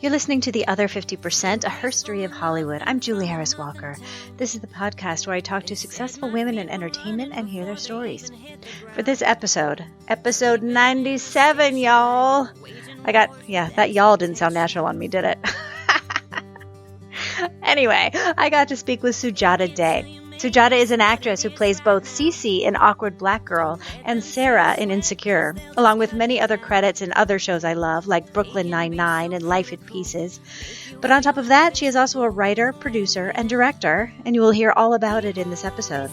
You're listening to The Other 50%, a herstory of Hollywood. I'm Julie Harris Walker. This is the podcast where I talk to successful women in entertainment and hear their stories. For this episode 97, y'all. That y'all didn't sound natural on me, did it? Anyway, I got to speak with Sujata Day. Sujata is an actress who plays both CeCe in Awkward Black Girl and Sarah in Insecure, along with many other credits in other shows I love, like Brooklyn Nine-Nine and Life in Pieces. But on top of that, she is also a writer, producer, and director, and you will hear all about it in this episode.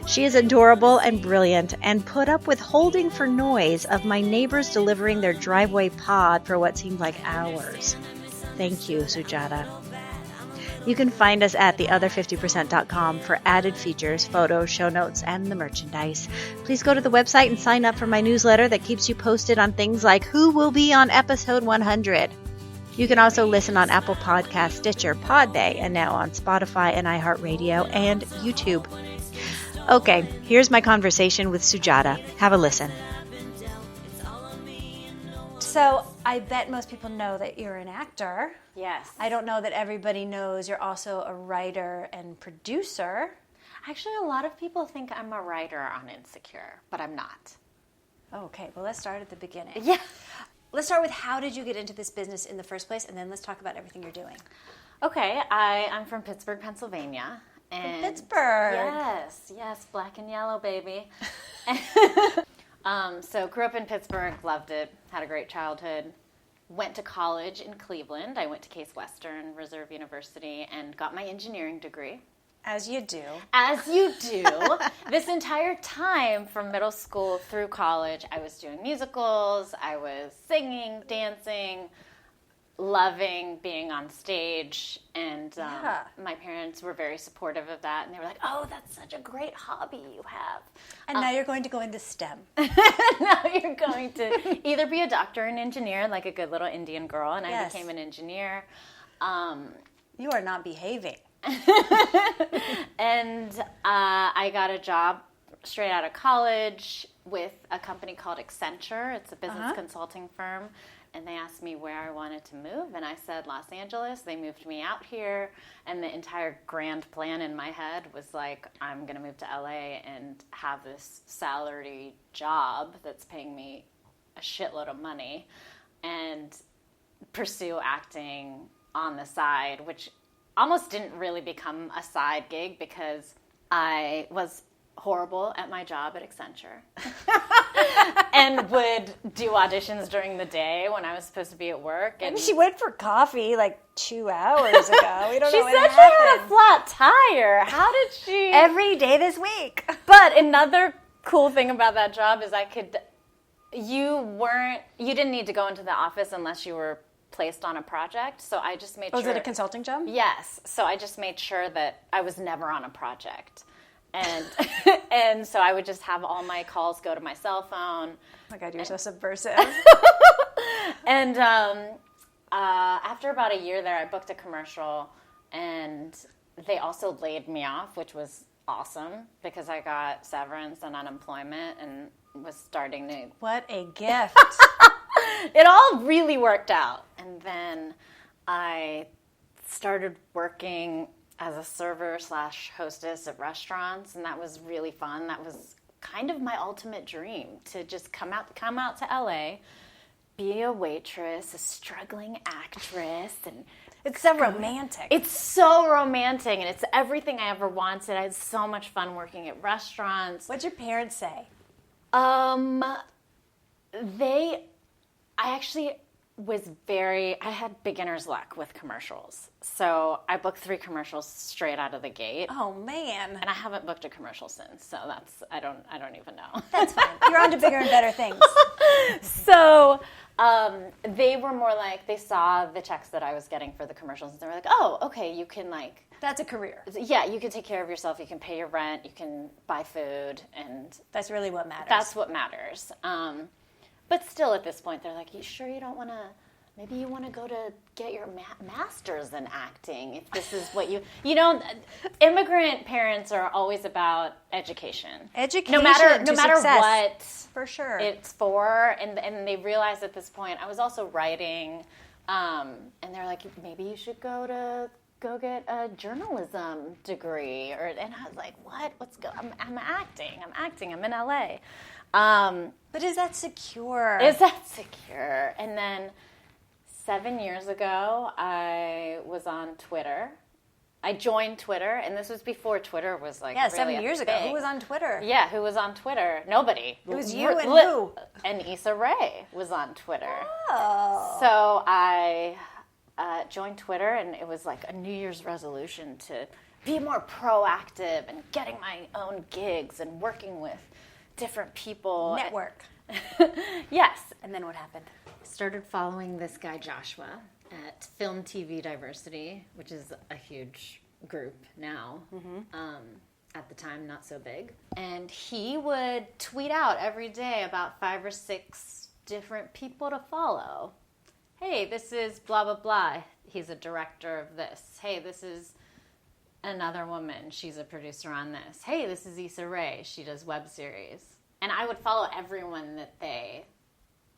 She is adorable and brilliant, and put up with holding for noise of my neighbors delivering their driveway pod for what seemed like hours. Thank you, Sujata. You can find us at theother50%.com for added features, photos, show notes, and the merchandise. Please go to the website and sign up for my newsletter that keeps you posted on things like who will be on episode 100. You can also listen on Apple Podcasts, Stitcher, Podbay, and now on Spotify and iHeartRadio and YouTube. Okay, here's my conversation with Sujata. Have a listen. So I bet most people know that you're an actor. Yes. I don't know that everybody knows you're also a writer and producer. Actually, a lot of people think I'm a writer on Insecure, but I'm not. Okay, well, let's start at the beginning. Yeah. Let's start with how did you get into this business in the first place, and then let's talk about everything you're doing. Okay, I'm from Pittsburgh, Pennsylvania. From Pittsburgh. Yes, black and yellow, baby. So grew up in Pittsburgh, loved it, had a great childhood. Went to college in Cleveland. I went to Case Western Reserve University and got my engineering degree. As you do. As you do. This entire time from middle school through college, I was doing musicals, I was singing, dancing, loving being on stage, and my parents were very supportive of that, and they were like, oh, that's such a great hobby you have. And now you're going to go into STEM. Now you're going to either be a doctor or an engineer, like a good little Indian girl, and I became an engineer. You are not behaving. And I got a job straight out of college with a company called Accenture. It's a business consulting firm. And they asked me where I wanted to move, and I said Los Angeles. They moved me out here, and the entire grand plan in my head was like, I'm going to move to LA and have this salary job that's paying me a shitload of money and pursue acting on the side, which almost didn't really become a side gig because I was horrible at my job at Accenture and would do auditions during the day when I was supposed to be at work. And she went for coffee like 2 hours ago. We don't know what happened. She said she had a flat tire. How did she? Every day this week. But another cool thing about that job is you didn't need to go into the office unless you were placed on a project. So I just made sure. Was it a consulting job? Yes. So I just made sure that I was never on a project. And and so I would just have all my calls go to my cell phone. Oh my God, you're so subversive. And after about a year there, I booked a commercial, and they also laid me off, which was awesome because I got severance and unemployment and was starting to... What a gift. It all really worked out. And then I started working as a server / hostess at restaurants, and that was really fun. That was kind of my ultimate dream, to just come out to LA, be a waitress, a struggling actress, and it's so romantic. It's so romantic, and it's everything I ever wanted. I had so much fun working at restaurants. What'd your parents say? I had beginner's luck with commercials. So I booked 3 commercials straight out of the gate. Oh, man. And I haven't booked a commercial since, so I don't even know. That's fine. You're on to bigger and better things. So they were more like, they saw the checks that I was getting for the commercials, and they were like, oh, okay, you can That's a career. Yeah, you can take care of yourself, you can pay your rent, you can buy food, and... That's really what matters. That's what matters. But still at this point, they're like, you sure you don't want to... Maybe you want to go to get your master's in acting if this is what you... immigrant parents are always about education. Education no matter success. what for sure it's for. And they realized at this point, I was also writing And they're like, maybe you should go get a journalism degree. And I was like, what? I'm acting. I'm in LA. But is that secure? And then 7 years ago, I was on Twitter. I joined Twitter, and this was before Twitter was like really 7 years ago. big. Who was on Twitter? Yeah, who was on Twitter? Nobody. It was you and who? And Issa Rae was on Twitter. Oh. So I joined Twitter, and it was like a New Year's resolution to be more proactive and getting my own gigs and working with different people. Network. Yes. And then what happened? Started following this guy Joshua at Film TV Diversity, which is a huge group now. At the time, not so big. And he would tweet out every day about 5 or 6 different people to follow. Hey, this is blah, blah, blah. He's a director of this. Hey, this is another woman. She's a producer on this. Hey, this is Issa Rae. She does web series. And I would follow everyone that they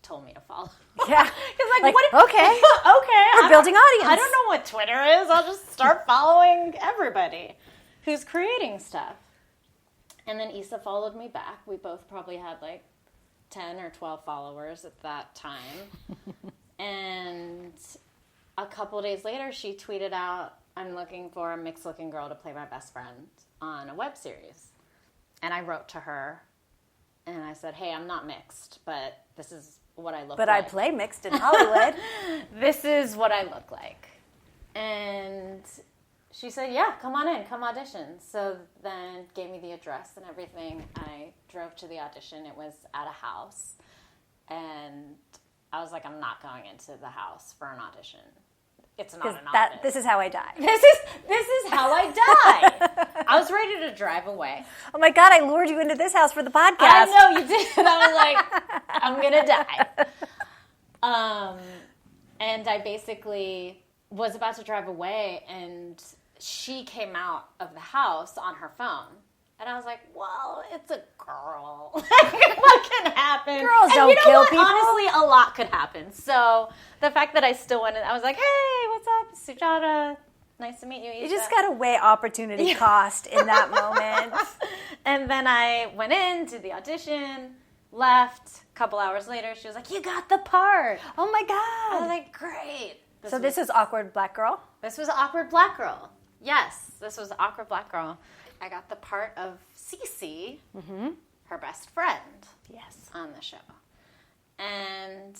told me to follow. Yeah. Because like, what? Okay. Okay. We're building audience. I don't know what Twitter is. I'll just start following everybody who's creating stuff. And then Issa followed me back. We both probably had like 10 or 12 followers at that time. And a couple days later, she tweeted out, I'm looking for a mixed-looking girl to play my best friend on a web series. And I wrote to her, and I said, hey, I'm not mixed, but this is what I look like. But I play mixed in Hollywood. This is what I look like. And she said, yeah, come on in, come audition. So then gave me the address and everything. I drove to the audition. It was at a house. And I was like, I'm not going into the house for an audition. It's not an office. This is how I die. This is how I die. I was ready to drive away. Oh my God, I lured you into this house for the podcast. I know you did. I was like, I'm going to die. And I basically was about to drive away, and she came out of the house on her phone. And I was like, well, it's a girl. What can happen? Girls don't kill people. Honestly, a lot could happen. So the fact that I still went in, I was like, hey, what's up, Sujata? Nice to meet you, Issa. You just got to weigh opportunity cost in that moment. And then I went in to the audition, left. A couple hours later, she was like, you got the part. Oh my God. I was like, great. This is Awkward Black Girl? This was Awkward Black Girl. Yes, this was Awkward Black Girl. I got the part of CeCe, her best friend, on the show. And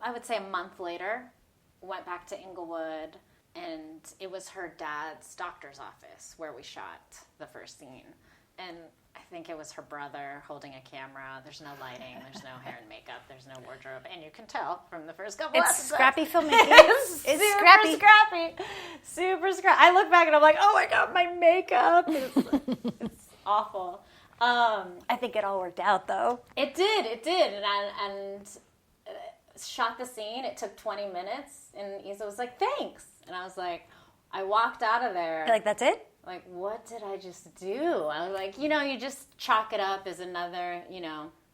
I would say a month later, went back to Inglewood, and it was her dad's doctor's office where we shot the first scene. And I think it was her brother holding a camera. There's no lighting. There's no hair and makeup. There's no wardrobe. And you can tell from the first couple episodes. It's scrappy filmmaking. It's scrappy. Super scrappy. I look back and I'm like, oh my God, my makeup. It's awful. I think it all worked out, though. It did. And shot the scene. It took 20 minutes. And Issa was like, thanks. And I was like, I walked out of there. You're like, that's it? Like, what did I just do? I was like, you just chalk it up as another,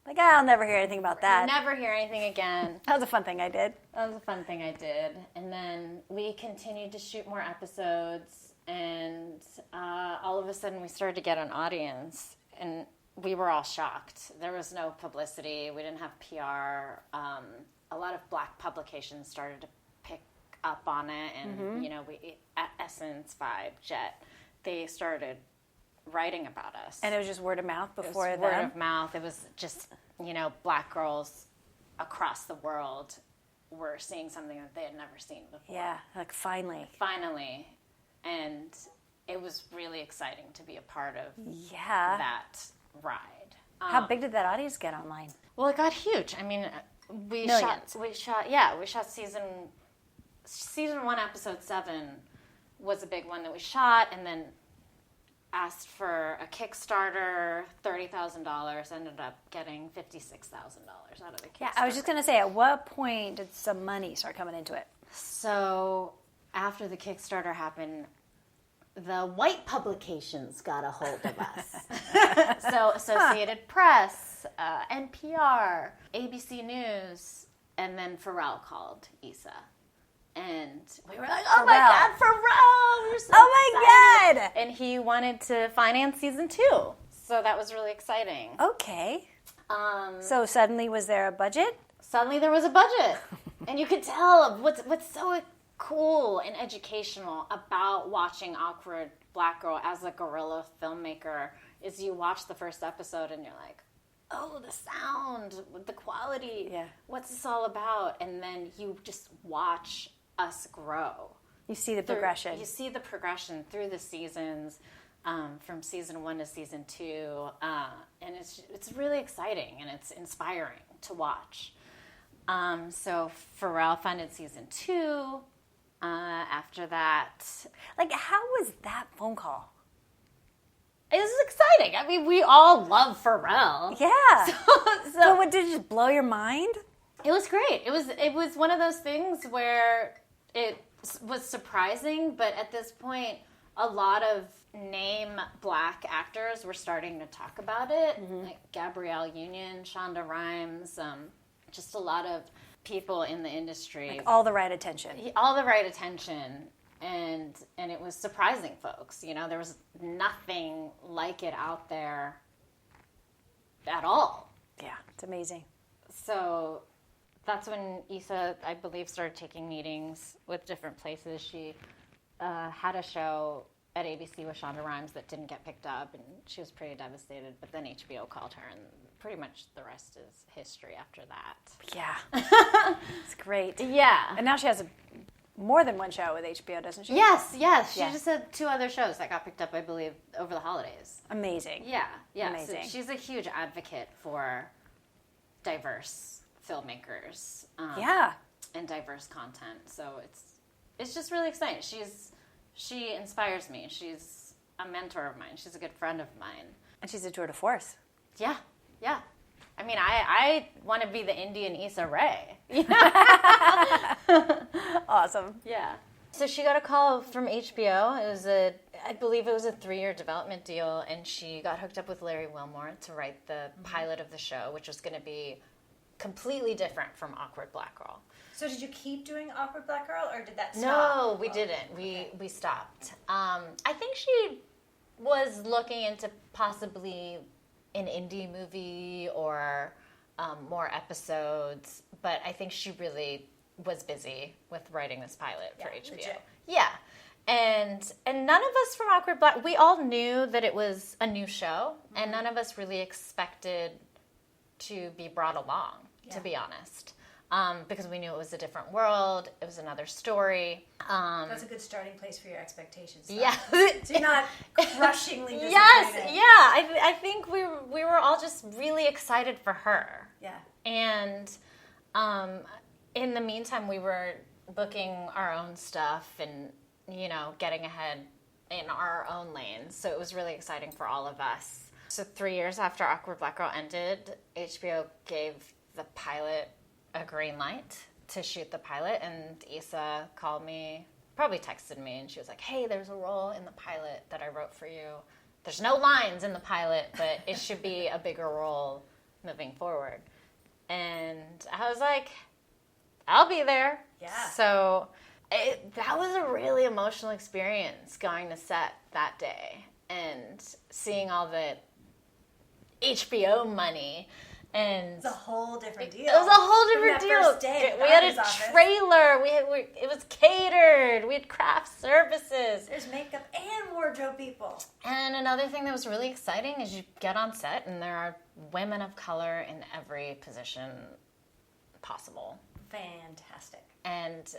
Like, I'll never hear anything about that. Never hear anything again. That was a fun thing I did. And then we continued to shoot more episodes, and all of a sudden we started to get an audience, and we were all shocked. There was no publicity. We didn't have PR. A lot of Black publications started to pick up on it, and, we Essence, Vibe, Jet, they started writing about us. And it was just word of mouth before then? Word of mouth. It was just, Black girls across the world were seeing something that they had never seen before. Yeah, like finally. And it was really exciting to be a part of that ride. How big did that audience get online? Well, it got huge. I mean, we shot season 1, episode 7 was a big one that we shot, and then asked for a Kickstarter, $30,000, ended up getting $56,000 out of the Kickstarter. Yeah, I was just going to say, at what point did some money start coming into it? So after the Kickstarter happened, the white publications got a hold of us. So Associated Press, NPR, ABC News, and then Pharrell called Issa And we were like, oh my Pharrell. God, Pharrell! We were so Oh excited. my God! And he wanted to finance season 2. So that was really exciting. Okay. So suddenly was there a budget? Suddenly there was a budget. And you could tell what's so cool and educational about watching Awkward Black Girl as a guerrilla filmmaker is you watch the first episode and you're like, oh, the sound, the quality, what's this all about? And then you just watch us grow. You see the progression. You see the progression through the seasons, from season 1 to season 2, and it's really exciting and it's inspiring to watch. So Pharrell funded season 2. After that, Like, how was that phone call? it was exciting. I mean, we all love Pharrell. Yeah. So What, did it just blow your mind? it was great. It was one of those things where it was surprising, but at this point, a lot of name Black actors were starting to talk about it, like Gabrielle Union, Shonda Rhimes, just a lot of people in the industry. Like all the right attention. All the right attention, and it was surprising folks. You know, there was nothing like it out there at all. Yeah, it's amazing. So that's when Issa, I believe, started taking meetings with different places. She had a show at ABC with Shonda Rhimes that didn't get picked up, and she was pretty devastated. But then HBO called her, and pretty much the rest is history after that. Yeah. It's great. Yeah. And now she has more than one show with HBO, doesn't she? Yes. She Yeah. just had 2 other shows that got picked up, I believe, over the holidays. Amazing. Yeah. Amazing. So she's a huge advocate for diverse filmmakers. Yeah. And diverse content. So it's just really exciting. She inspires me. She's a mentor of mine. She's a good friend of mine. And she's a tour de force. Yeah. I mean, I want to be the Indian Issa Rae. Awesome. Yeah. So she got a call from HBO. I believe it was a 3-year development deal, and she got hooked up with Larry Wilmore to write the pilot of the show, which was going to be completely different from Awkward Black Girl. So did you keep doing Awkward Black Girl, or did that stop? No, we didn't. We stopped. I think she was looking into possibly an indie movie or more episodes, but I think she really was busy with writing this pilot for HBO. Legit. Yeah. And none of us from Awkward Black, we all knew that it was a new show, and none of us really expected to be brought along, to be honest. Because we knew it was a different world, it was another story. That's a good starting place for your expectations. Though. Yeah. So you're not crushingly disappointed. Yes, yeah. I think we were all just really excited for her. Yeah. And in the meantime, we were booking our own stuff and, you know, getting ahead in our own lanes. So it was really exciting for all of us. So 3 years after Awkward Black Girl ended, HBO gave the pilot a green light to shoot the pilot, and Issa called me, probably texted me, and she was like, hey, there's a role in the pilot that I wrote for you. There's no lines in the pilot, but it should be a bigger role moving forward. And I was like, I'll be there. Yeah. So that was a really emotional experience going to set that day and seeing all the HBO money. And It's a whole different deal. it was a whole different From deal. that first day at the We had doctor's a office. trailer. It was catered. We had craft services. There's makeup and wardrobe people. And another thing that was really exciting is you get on set and there are women of color in every position possible. Fantastic. And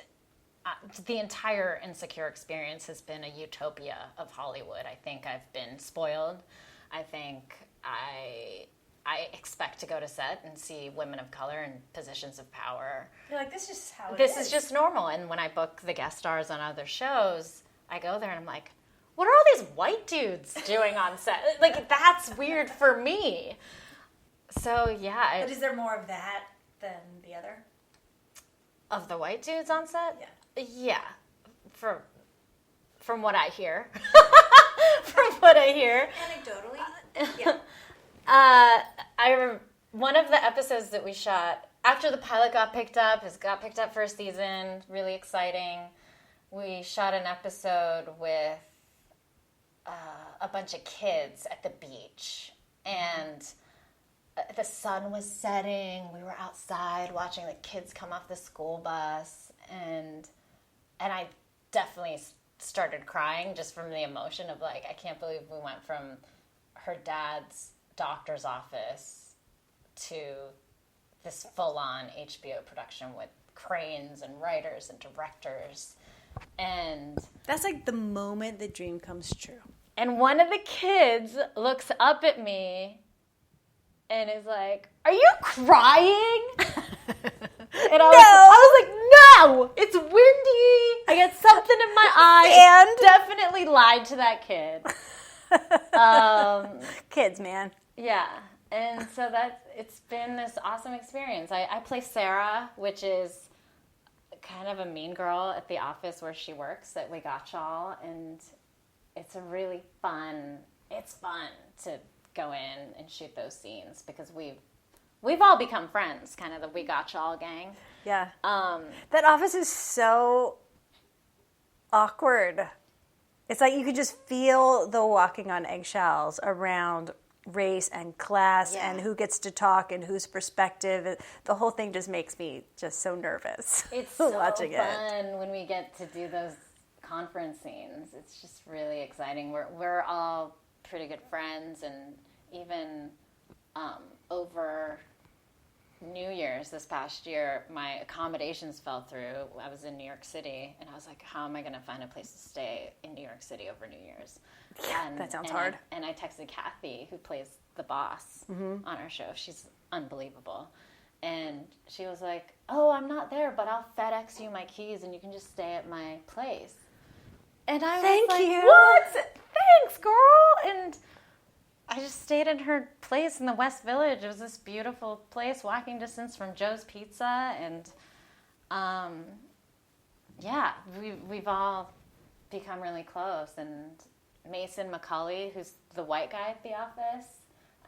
the entire Insecure experience has been a utopia of Hollywood. I think I've been spoiled. I think I expect to go to set and see women of color in positions of power. You're like, this is how it is. This is just normal. And when I book the guest stars on other shows, I go there and I'm like, what are all these white dudes doing on set? Like, that's weird for me. So, yeah. But is there more of that than the other? Of the white dudes on set? Yeah. Yeah. From what I hear. From what I hear. Anecdotally? Yeah. One of the episodes that we shot, after the pilot got picked up, for a season, really exciting. We shot an episode with a bunch of kids at the beach, and the sun was setting. We were outside watching the kids come off the school bus, and I definitely started crying just from the emotion of like, I can't believe we went from her dad's doctor's office to this full-on HBO production with cranes and writers and directors. And that's like the moment the dream comes true. And one of the kids looks up at me and is like, "Are you crying?" And I was like, "No, it's windy. I got something in my eye." And definitely lied to that kid. Kids, man. Yeah. And so it's been this awesome experience. I play Sarah, which is kind of a mean girl at the office where she works at We Got Y'all, and it's fun to go in and shoot those scenes because we've all become friends, kind of the We Got Y'all gang. Yeah. That office is so awkward. It's like you could just feel the walking on eggshells around race and class and who gets to talk and whose perspective. The whole thing just makes me just so nervous. It's so watching fun when we get to do those conference scenes. It's just really exciting. We're all pretty good friends, and even over New Year's this past year, my accommodations fell through. I was in New York City, and I was like, how am I going to find a place to stay in New York City over New Year's? Yeah, that sounds hard. And I texted Kathy, who plays the boss on our show. She's unbelievable. And she was like, "Oh, I'm not there, but I'll FedEx you my keys, and you can just stay at my place." And I was like, you. "What? Thanks, girl." And I just stayed in her place in the West Village. It was this beautiful place, walking distance from Joe's Pizza. And, we've all become really close. And Mason McCauley, who's the white guy at the office,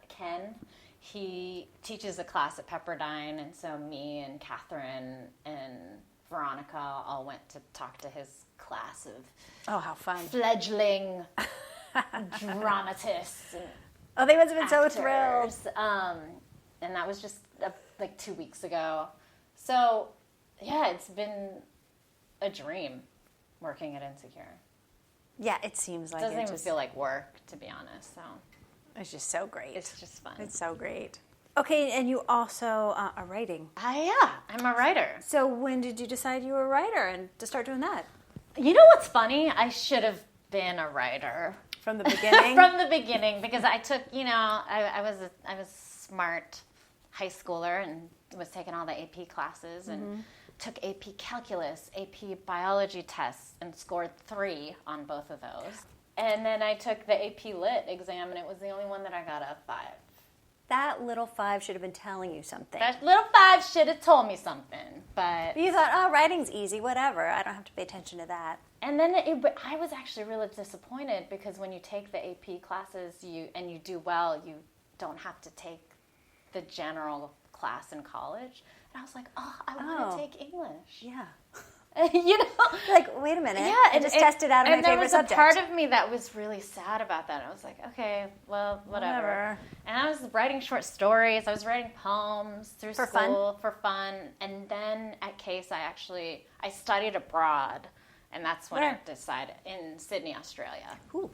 Ken, he teaches a class at Pepperdine. And so me and Catherine and Veronica all went to talk to his class of how fun. Fledgling dramatists and they must have been actors. so thrilled. And that was just like 2 weeks ago. So, yeah, it's been a dream working at Insecure. Yeah, it seems like it doesn't even feel like work, to be honest. So it's just so great. It's just fun. It's so great. Okay, and you also are writing. I'm a writer. So when did you decide you were a writer and to start doing that? You know what's funny? I should have been a writer. From the beginning? From the beginning, because I took, I was a smart high schooler and was taking all the AP classes and took AP Calculus, AP Biology tests, and scored 3 on both of those. And then I took the AP Lit exam, and it was the only one that I got a 5. That little 5 should have been telling you something. That little 5 should have told me something, but you thought, writing's easy, whatever. I don't have to pay attention to that. And then I was actually really disappointed because when you take the AP classes and you do well, you don't have to take the general class in college. And I was like, I want to take English. Yeah. Like, wait a minute. Yeah, I just tested out of my favorite subject. And there was a part of me that was really sad about that. I was like, okay, well, whatever. And I was writing short stories. I was writing poems through school for fun. And then at Case, I studied abroad. And that's when I decided, in Sydney, Australia. Ooh.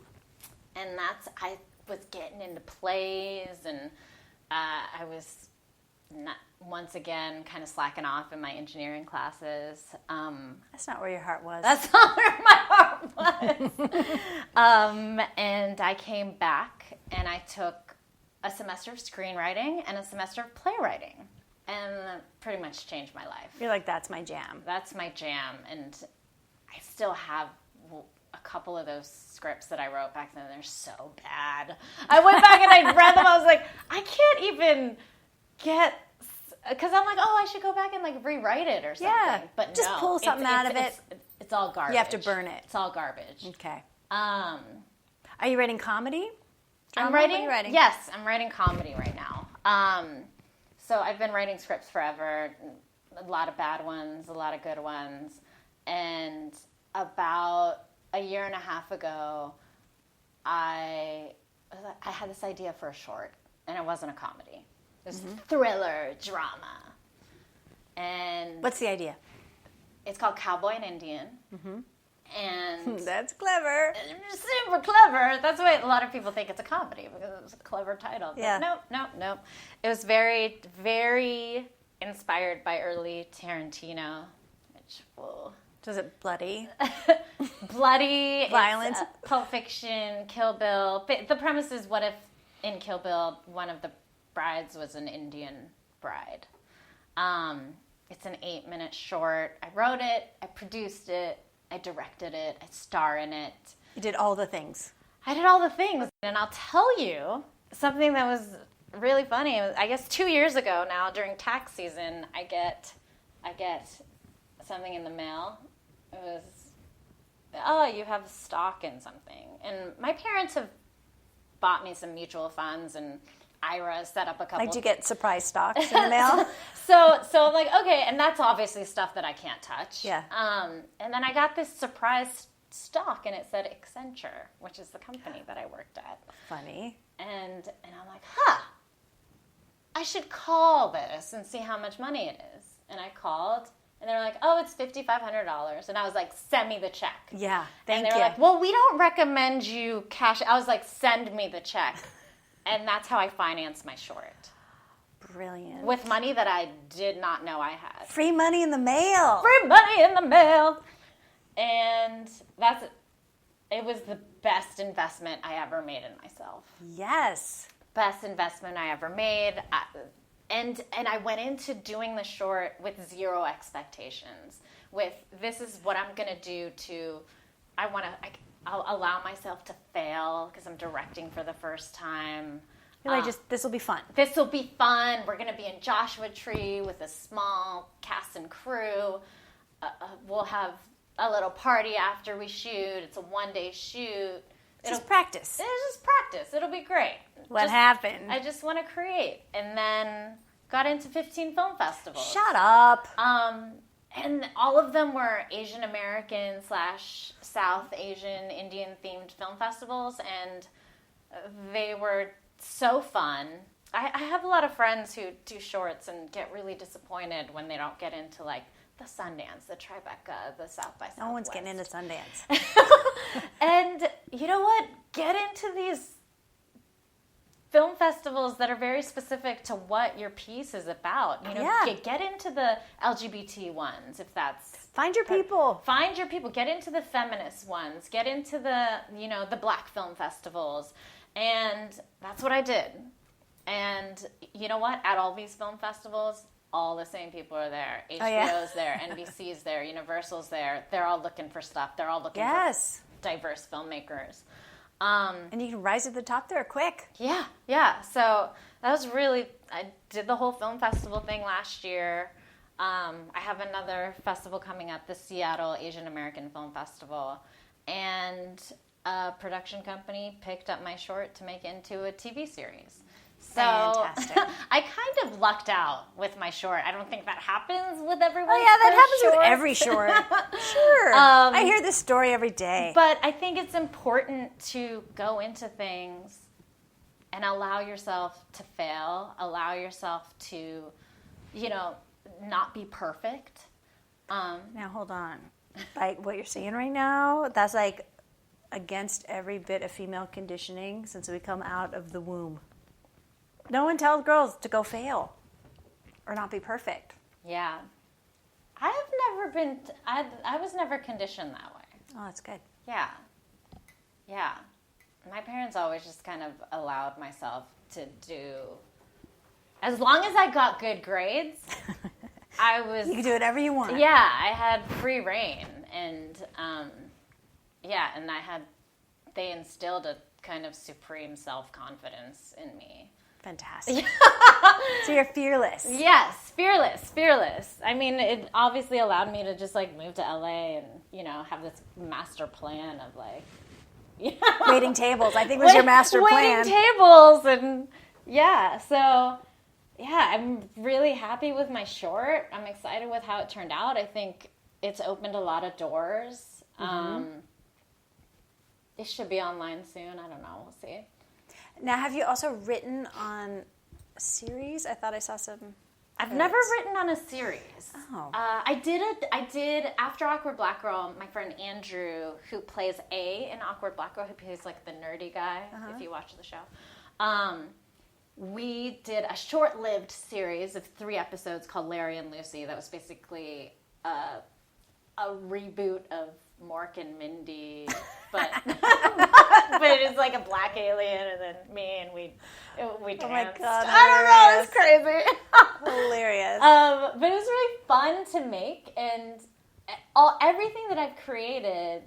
And I was getting into plays, and I was once again kind of slacking off in my engineering classes. That's not where your heart was. That's not where my heart was. And I came back, and I took a semester of screenwriting and a semester of playwriting. And that pretty much changed my life. You're like, that's my jam. That's my jam. And I still have a couple of those scripts that I wrote back then. They're so bad. I went back and I read them. I was like, I can't even get... Because I'm like, I should go back and like rewrite it or something. Yeah, but just pull something out of it. It's all garbage. You have to burn it. It's all garbage. Okay. Are you writing comedy? I'm writing... Yes, I'm writing comedy right now. So I've been writing scripts forever, a lot of bad ones, a lot of good ones. And about a year and a half ago, I had this idea for a short, and it wasn't a comedy. It was thriller, drama. And What's the idea? it's called Cowboy and Indian. And That's clever. super clever. That's why a lot of people think it's a comedy, because it was a clever title. But Yeah. No. It was very, very inspired by early Tarantino, which, whoa. Does it bloody? Bloody, Violence. Pulp Fiction, Kill Bill. But the premise is, what if in Kill Bill one of the brides was an Indian bride? It's an 8-minute short. I wrote it, I produced it, I directed it, I star in it. You did all the things. I did all the things, and I'll tell you something that was really funny. I guess 2 years ago now, during tax season, I get something in the mail. It was, oh, you have stock in something. And my parents have bought me some mutual funds, and IRA set up a couple. Like, do you get surprise stocks in the mail? So I'm like, okay, and that's obviously stuff that I can't touch. Yeah. And then I got this surprise stock, and it said Accenture, which is the company that I worked at. Funny. And I'm like, I should call this and see how much money it is. And I called, and they're like, oh, it's $5,500. And I was like, send me the check. Yeah, And thank they were you. like, well, we don't recommend you cash. I was like, send me the check. And that's how I financed my short. Brilliant. With money that I did not know I had. Free money in the mail. Free money in the mail. And it was the best investment I ever made in myself. Yes. Best investment I ever made. And I went into doing the short with zero expectations. With, this is what I'm going to do I'll allow myself to fail because I'm directing for the first time. You're like, this will be fun. This will be fun. We're going to be in Joshua Tree with a small cast and crew. We'll have a little party after we shoot. It's a one-day shoot. Just practice. It's just practice. It'll be great. What happened? I just want to create. And then got into 15 film festivals. Shut up. And all of them were Asian American / South Asian Indian themed film festivals, and they were so fun. I have a lot of friends who do shorts and get really disappointed when they don't get into like the Sundance, the Tribeca, the South by Southwest. No one's getting into Sundance. And you know what? Get into these film festivals that are very specific to what your piece is about. You know, Yeah. get into the LGBT ones if that's Find your people. Find your people. Get into the feminist ones. Get into the black film festivals. And that's what I did. And you know what? At all these film festivals, all the same people are there. HBO's there, NBC's there, Universal's there. They're all looking for stuff. They're all looking for diverse filmmakers. And you can rise to the top there quick. Yeah. So that was really, I did the whole film festival thing last year. I have another festival coming up, the Seattle Asian American Film Festival. And a production company picked up my short to make into a TV series. So Fantastic. I kind of lucked out with my short. I don't think that happens with everyone. Oh, yeah, that happens with every short. Sure. I hear this story every day. But I think it's important to go into things and allow yourself to fail, allow yourself to, not be perfect. Now, hold on. Like, what you're saying right now, that's like against every bit of female conditioning since we come out of the womb. No one tells girls to go fail or not be perfect. Yeah. I have never been, I was never conditioned that way. Oh, that's good. Yeah. My parents always just kind of allowed myself to do, as long as I got good grades, I was... You can do whatever you want. Yeah, I had free reign. And, and they instilled a kind of supreme self-confidence in me. Fantastic. So you're fearless. Yes, fearless. I mean, it obviously allowed me to just like move to LA and, have this master plan of like, waiting tables, I think was your master plan. Waiting tables and so yeah, I'm really happy with my short. I'm excited with how it turned out. I think it's opened a lot of doors. It should be online soon. I don't know. We'll see. Now, have you also written on a series? I thought I saw some. I've never written on a series. Oh. I did after Awkward Black Girl. My friend Andrew, who plays A in Awkward Black Girl, who plays like the nerdy guy. If you watch the show, we did a short-lived series of 3 episodes called Larry and Lucy. That was basically a reboot of Mork and Mindy, but but it's like a black alien and then me and we danced. Oh my God, I don't know, it's crazy. Hilarious. But it was really fun to make, and everything that I've created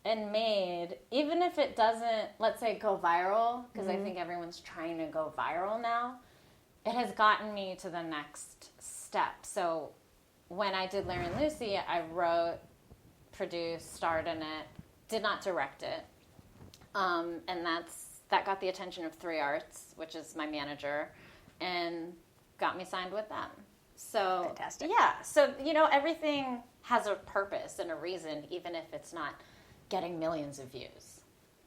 and made, even if it doesn't, let's say, go viral, because I think everyone's trying to go viral now, it has gotten me to the next step. So when I did Larry and Lucy, I wrote, produced, starred in it, did not direct it, and that got the attention of 3 Arts, which is my manager, and got me signed with them. So fantastic. Yeah, so everything has a purpose and a reason, even if it's not getting millions of views.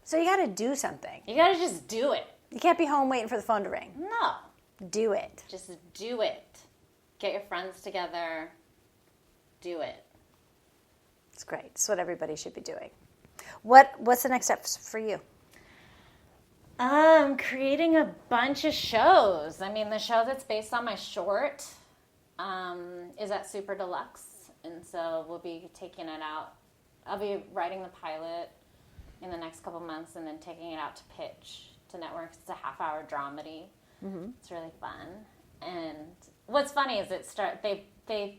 So you got to do something. You got to just do it. You can't be home waiting for the phone to ring. No, Do it. just do it. Get your friends together. Do it. It's great. It's what everybody should be doing. What's the next step for you? Creating a bunch of shows. I mean, the show that's based on my short is at Super Deluxe, and so we'll be taking it out. I'll be writing the pilot in the next couple months and then taking it out to pitch to networks. It's a half-hour dramedy. It's really fun. And what's funny is they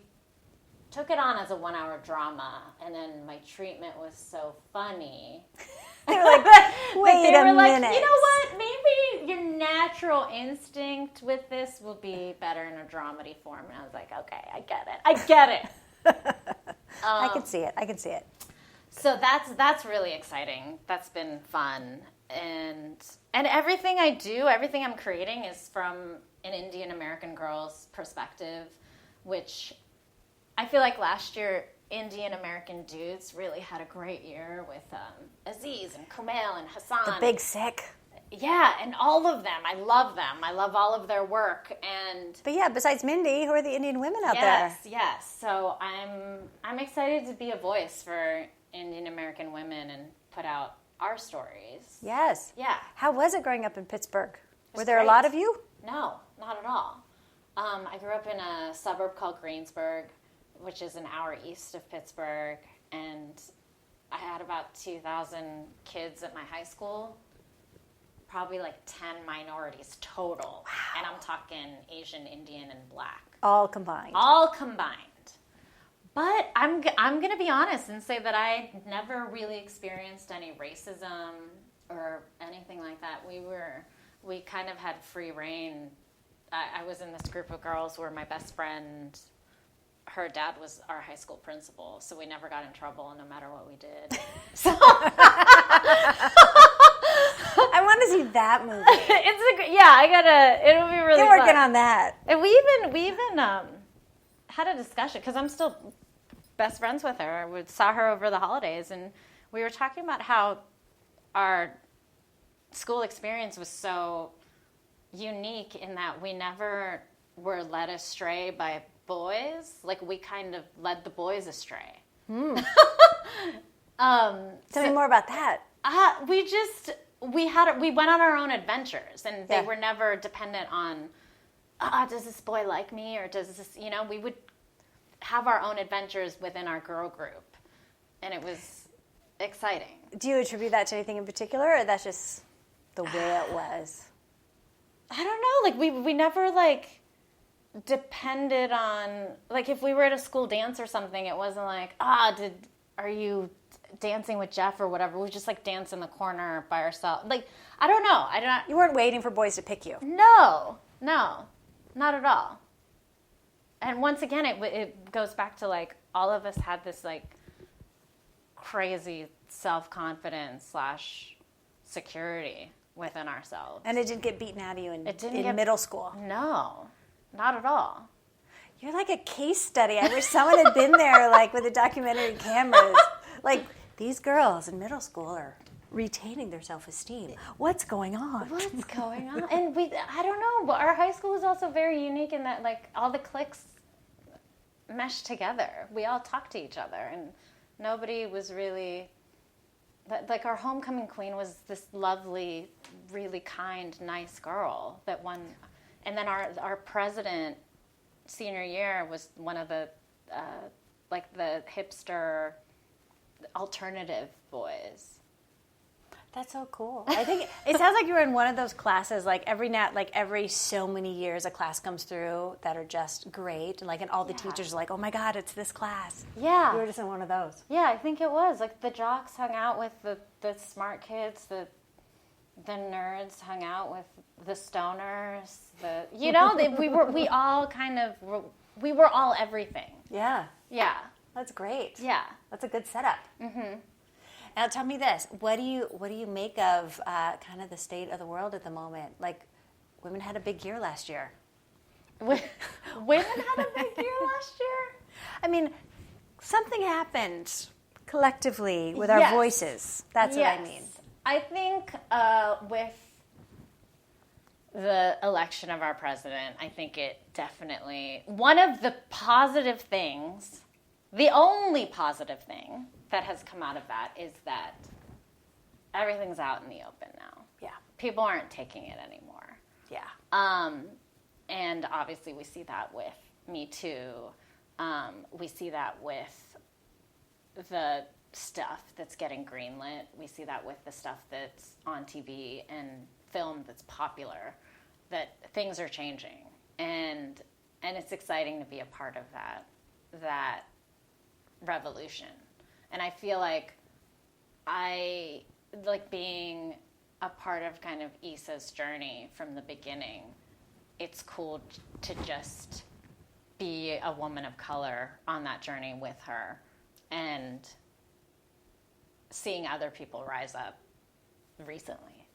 took it on as a 1-hour drama, and then my treatment was so funny. They were like, wait a minute. You know what? Maybe your natural instinct with this will be better in a dramedy form. And I was like, okay, I get it. I can see it. So that's really exciting. That's been fun. And everything I do, everything I'm creating is from an Indian American girl's perspective, which I feel like last year Indian American dudes really had a great year with Aziz and Kumail and Hassan. The Big Sick. Yeah, and all of them. I love them. I love all of their work. But yeah, besides Mindy, who are the Indian women out there? Yes. So I'm excited to be a voice for Indian American women and put out our stories. Yes. Yeah. How was it growing up in Pittsburgh? Were there great. a lot of you? No, not at all. I grew up in a suburb called Greensburg, which is an hour east of Pittsburgh, and I had about 2,000 kids at my high school, probably like 10 minorities total. Wow. And I'm talking Asian, Indian, and Black. All combined. But I'm going to be honest and say that I never really experienced any racism or anything like that. We kind of had free reign. I was in this group of girls where my best friend, her dad was our high school principal, so we never got in trouble no matter what we did. So I want to see that movie. It'll be really You're fun. working on that. And we even had a discussion, because I'm still best friends with her. We saw her over the holidays, and we were talking about how our school experience was so unique in that we never were led astray by boys. Like, we kind of led the boys astray. Tell me more about that. We went on our own adventures, and they Yeah. were never dependent on, does this boy like me, or does this, we would have our own adventures within our girl group, and it was exciting. Do you attribute that to anything in particular, or that's just the way it was? I don't know, like, we never, like, depended on, like, if we were at a school dance or something, it wasn't like, are you dancing with Jeff or whatever. We just, like, dance in the corner by ourselves. Like, I don't know. You weren't waiting for boys to pick you. No, not at all. And once again, it goes back to, like, all of us had this, like, crazy self-confidence / security within ourselves. And it didn't get beaten out of you in middle school. No. not at all. You're like a case study. I wish someone had been there, like with the documentary cameras. Like, these girls in middle school are retaining their self-esteem. What's going on? What's going on? And I don't know, but our high school was also very unique in that, like, all the cliques meshed together. We all talked to each other, and nobody was really, like, our homecoming queen was this lovely, really kind, nice girl that won. And then our president senior year was one of the, like, the hipster alternative boys. That's so cool. I think it sounds like you were in one of those classes, like every so many years a class comes through that are just great, and all the teachers are like, oh my God, it's this class. Yeah. You were just in one of those. Yeah, I think it was. Like, the jocks hung out with the smart kids, the nerds hung out with the stoners, we all kind of, we were all everything. Yeah. Yeah. That's great. Yeah. That's a good setup. Mm-hmm. Now tell me this: what do you make of kind of the state of the world at the moment? Like, women had a big year last year. Women had a big year last year? I mean, something happened collectively with our voices. That's what I mean. I think with the election of our president, I think it definitely, one of the positive things, the only positive thing that has come out of that is that everything's out in the open now. Yeah. People aren't taking it anymore. Yeah. And obviously we see that with Me Too. We see that with the stuff that's getting greenlit. We see that with the stuff that's on TV and film that's popular, that things are changing. And it's exciting to be a part of that revolution. And I feel like I like being a part of kind of Issa's journey from the beginning. It's cool to just be a woman of color on that journey with her, and seeing other people rise up recently,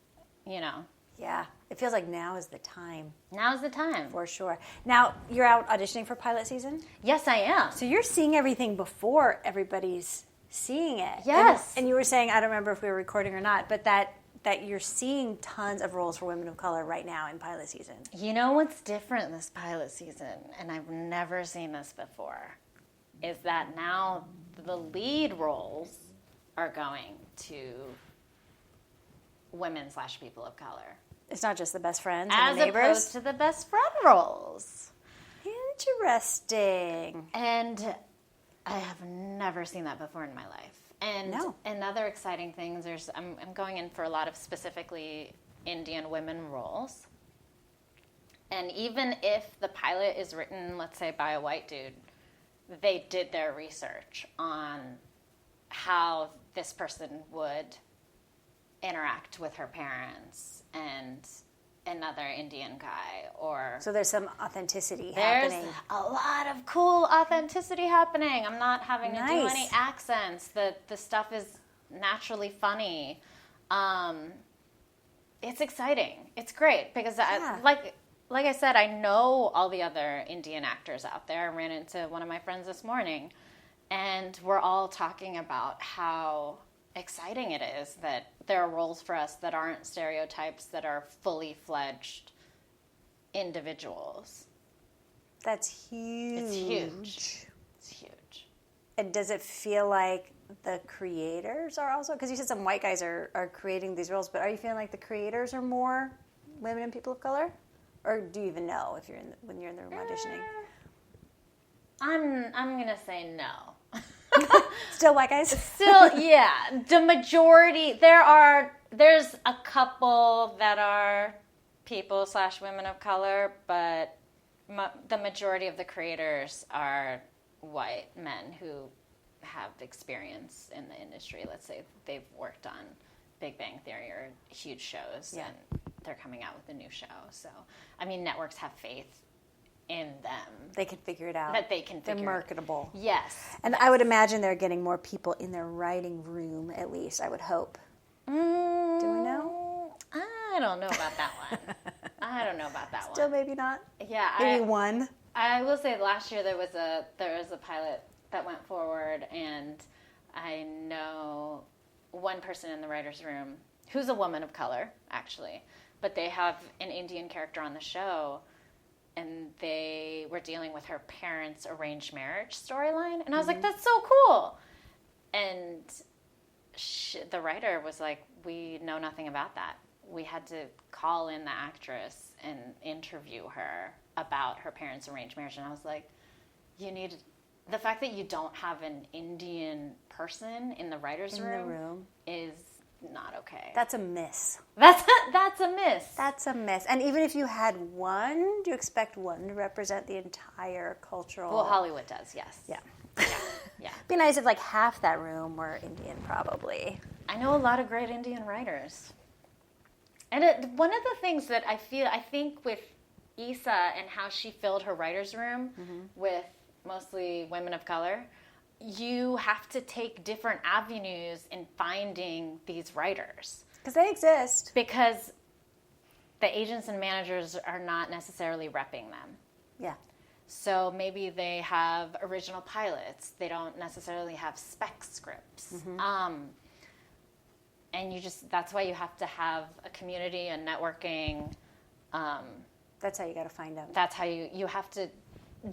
Yeah. It feels like now is the time. Now's the time. For sure. Now, you're out auditioning for pilot season? Yes, I am. So you're seeing everything before everybody's seeing it. Yes. And you were saying, I don't remember if we were recording or not, but that you're seeing tons of roles for women of color right now in pilot season. You know what's different this pilot season, and I've never seen this before, is that now the lead roles are going to women/people of color. It's not just the best friends as and the neighbors. Opposed to the best friend roles. Interesting. And I have never seen that before in my life. And other exciting things, I'm going in for a lot of specifically Indian women roles. And even if the pilot is written, let's say, by a white dude, they did their research on how this person would interact with her parents and another Indian guy, or so there's some authenticity there's happening. a lot of cool authenticity happening. I'm not having to do any accents. The stuff is naturally funny. It's exciting. It's great because like I said, I know all the other Indian actors out there. I ran into one of my friends this morning, and we're all talking about how exciting it is that there are roles for us that aren't stereotypes, that are fully fledged individuals. That's huge. It's huge. It's huge. And does it feel like the creators are also, because you said some white guys are creating these roles, but are you feeling like the creators are more women and people of color? Or do you even know if when you're in the room auditioning? I'm gonna say no. Still white guys? Still, yeah. The majority, there's a couple that are people/women of color, but the majority of the creators are white men who have experience in the industry. Let's say they've worked on Big Bang Theory or huge shows, and they're coming out with a new show. So, I mean, networks have faith in them. They can figure it out. That they can figure They're marketable. Yes. And I would imagine they're getting more people in their writing room, at least, I would hope. Do we know? I don't know about that one. I don't know about that Still one. maybe not. Yeah, Maybe one. I will say last year there was a pilot that went forward, and I know one person in the writer's room who's a woman of color, actually, but they have an Indian character on the show, and they were dealing with her parents' arranged marriage storyline, and I was like, that's so cool. And the writer was like, we know nothing about that. We had to call in the actress and interview her about her parents' arranged marriage. And I was like, the fact that you don't have an Indian person in the writer's room is not okay. That's a miss. That's a miss. That's a miss. And even if you had one, do you expect one to represent the entire cultural... Well, Hollywood does, yes. Yeah. Yeah. It'd be nice if like half that room were Indian, probably. I know a lot of great Indian writers. And one of the things that I think with Issa and how she filled her writer's room with mostly women of color, you have to take different avenues in finding these writers. Because they exist. Because the agents and managers are not necessarily repping them. Yeah. So maybe they have original pilots. They don't necessarily have spec scripts. And that's why you have to have a community and networking. That's how you got to find them. That's how you have to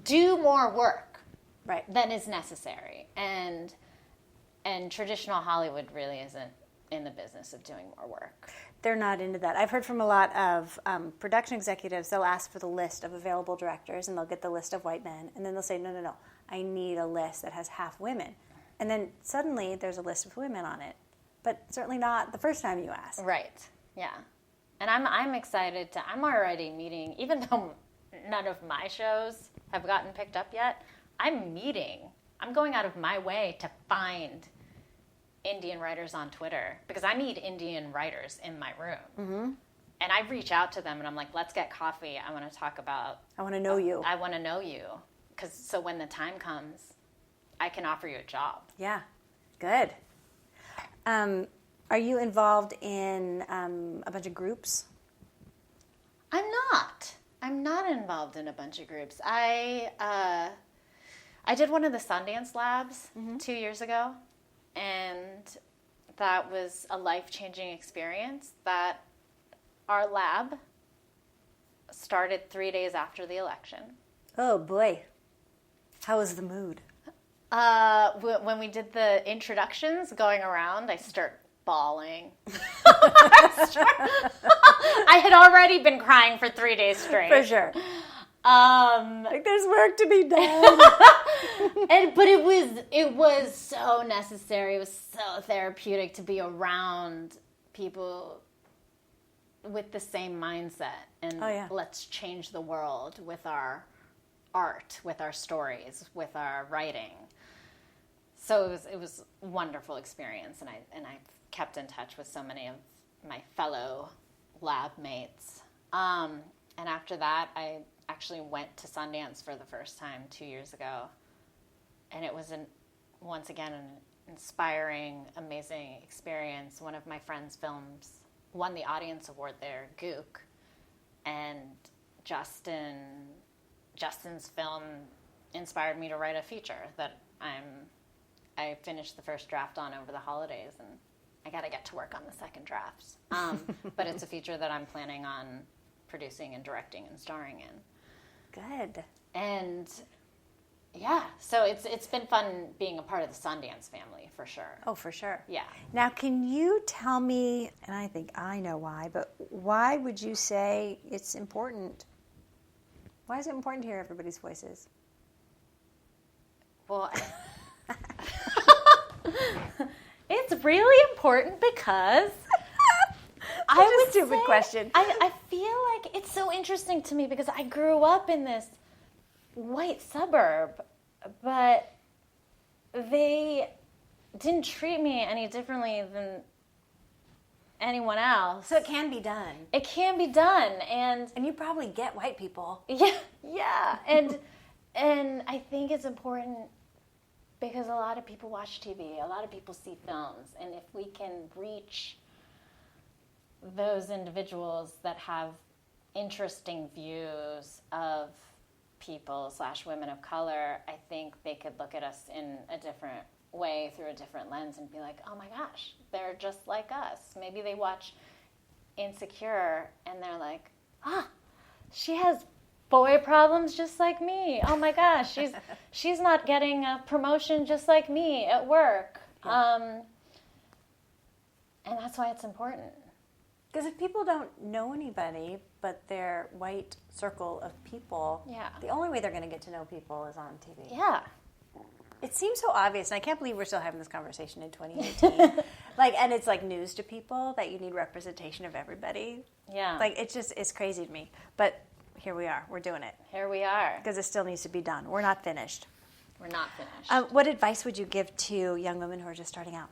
do more work Right. than is necessary. And traditional Hollywood really isn't in the business of doing more work. They're not into that. I've heard from a lot of production executives, they'll ask for the list of available directors, and they'll get the list of white men, and then they'll say, no, I need a list that has half women. And then suddenly there's a list of women on it, but certainly not the first time you ask. Right, yeah. And I'm excited I'm already meeting, even though none of my shows have gotten picked up yet, I'm going out of my way to find Indian writers on Twitter, because I need Indian writers in my room. Mm-hmm. And I reach out to them and I'm like, let's get coffee. I want to talk about... I want to know you. I want to know you. So when the time comes, I can offer you a job. Yeah, good. Are you involved in a bunch of groups? I'm not involved in a bunch of groups. I did one of the Sundance Labs 2 years ago. And that was a life-changing experience. That our lab started 3 days after the election. Oh, boy. How was the mood? When we did the introductions going around, I start bawling. I had already been crying for 3 days straight. For sure. Like there's work to be done. But it was so necessary. It was so therapeutic to be around people with the same mindset and let's change the world with our art, with our stories, with our writing. So it was a wonderful experience, and I kept in touch with so many of my fellow lab mates. And after that, I actually went to Sundance for the first time 2 years ago, and it was once again an inspiring, amazing experience. One of my friends' films won the audience award there, Gook, and Justin's film inspired me to write a feature that I finished the first draft on over the holidays, and I got to get to work on the second draft. But it's a feature that I'm planning on producing and directing and starring in. Good. And yeah, so it's been fun being a part of the Sundance family, for sure. Oh, for sure. Yeah. Now, can you tell me, and I think I know why, but why would you say it's important? Why is it important to hear everybody's voices? Well, it's really important because I would stupid question. I feel like it's so interesting to me because I grew up in this white suburb, but they didn't treat me any differently than anyone else. So it can be done. It can be done, and you probably get white people. Yeah, and I think it's important because a lot of people watch TV, a lot of people see films, and if we can reach those individuals that have interesting views of people / women of color, I think they could look at us in a different way through a different lens and be like, oh my gosh, they're just like us. Maybe they watch Insecure and they're like, she has boy problems just like me. Oh my gosh, she's not getting a promotion just like me at work. Yeah. And that's why it's important. Because if people don't know anybody but their white circle of people, the only way they're going to get to know people is on TV. Yeah. It seems so obvious, and I can't believe we're still having this conversation in 2018. And it's like news to people that you need representation of everybody. Yeah. Like, it's crazy to me. But here we are. We're doing it. Here we are. Because it still needs to be done. We're not finished. We're not finished. What advice would you give to young women who are just starting out?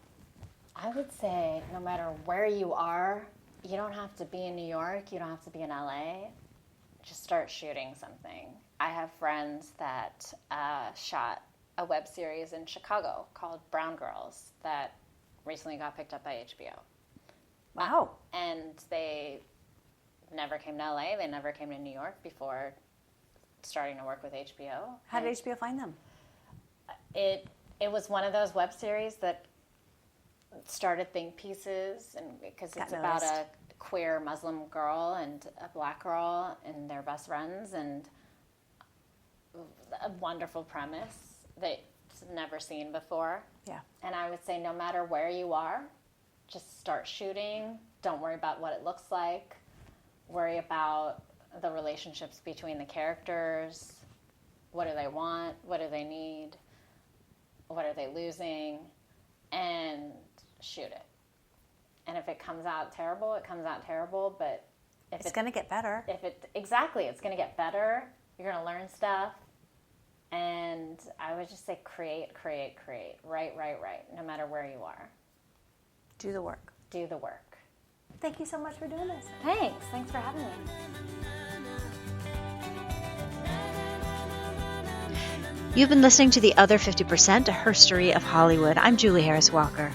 I would say no matter where you are, you don't have to be in New York. You don't have to be in LA. Just start shooting something. I have friends that shot a web series in Chicago called Brown Girls that recently got picked up by HBO. Wow. And they never came to LA. They never came to New York before starting to work with HBO. How did HBO find them? It was one of those web series that started think pieces, and because it's about a queer Muslim girl and a black girl and their best friends, and a wonderful premise that I've never seen before. Yeah. And I would say no matter where you are, just start shooting. Don't worry about what it looks like. Worry about the relationships between the characters. What do they want? What do they need? What are they losing? And shoot it. And if it comes out terrible, it comes out terrible. But if it's going to get better. Exactly, it's going to get better. You're going to learn stuff. And I would just say create. Right. No matter where you are. Do the work. Do the work. Thank you so much for doing this. Thanks for having me. You've been listening to The Other 50%, a herstory of Hollywood. I'm Julie Harris Walker.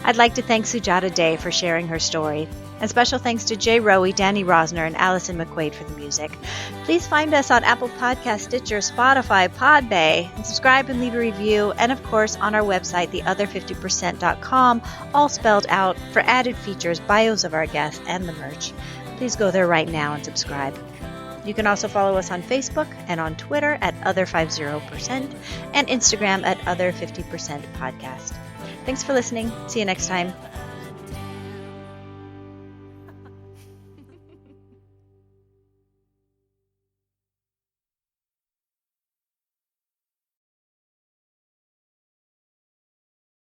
I'd like to thank Sujata Day for sharing her story. And special thanks to Jay Rowe, Danny Rosner, and Allison McQuaid for the music. Please find us on Apple Podcasts, Stitcher, Spotify, Podbay, and subscribe and leave a review. And of course, on our website, theother50%.com, all spelled out, for added features, bios of our guests, and the merch. Please go there right now and subscribe. You can also follow us on Facebook and on Twitter at Other50% and Instagram at Other50% Podcast. Thanks for listening. See you next time.